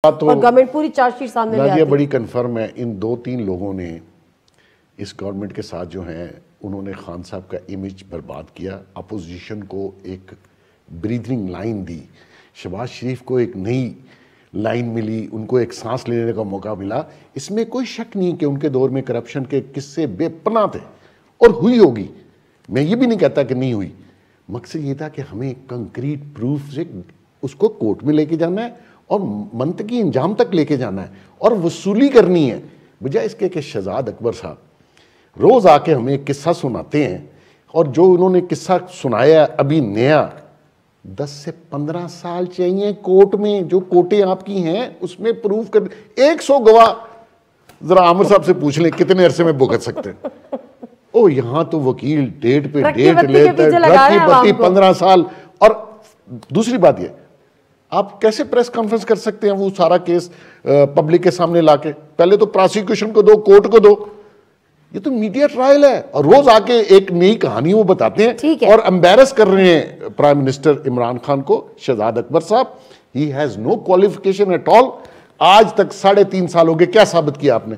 اور گورنمنٹ پوری charge sheet سامنے لے آتی ہے۔ بڑی کنفرم ہے، ان 2-3 لوگوں نے اس گورنمنٹ کے ساتھ جو ہیں انہوں نے خان صاحب کا امیج برباد کیا، اپوزیشن کو ایک بریدنگ لائن دی، شہباز شریف کو ایک نئی لائن ملی، ان کو ایک سانس لینے کا موقع ملا۔ اس میں کوئی شک نہیں کہ ان کے دور میں کرپشن کے قصے بے پناہ تھے اور ہوئی ہوگی، میں یہ بھی نہیں کہتا کہ نہیں ہوئی۔ مقصد یہ تھا کہ ہمیں کنکریٹ پروف سے اس کو کورٹ میں لے کے جانا ہے اور منطقی انجام تک لے کے جانا ہے اور وصولی کرنی ہے، بجائے اس کے کہ شہزاد اکبر صاحب روز آ کے ہمیں ایک قصہ سناتے ہیں، اور جو انہوں نے قصہ سنایا ابھی نیا 10 سے 15 سال چاہیے کورٹ میں، جو کوٹیں آپ کی ہیں اس میں پروف کر 100 گواہ ذرا عامر صاحب سے پوچھ لیں کتنے عرصے میں بھگت سکتے ہیں۔ او یہاں تو وکیل ڈیٹ پہ ڈیٹ لیتا ہے، ٹرک کی بتی 15 سال۔ اور دوسری بات یہ، آپ کیسے پریس کانفرنس کر سکتے ہیں وہ سارا کیس پبلک کے سامنے لا کے؟ پہلے تو پراسیکیوشن کو دو، کورٹ کو دو، یہ تو میڈیا ٹرائل ہے، اور روز آ کے ایک نئی کہانی وہ بتاتے ہیں اور امبیرس کر رہے ہیں پرائم منسٹر عمران خان کو۔ شہزاد اکبر صاحب he has no qualification at all, آج تک 3.5 سال ہو گئے، کیا ثابت کیا آپ نے؟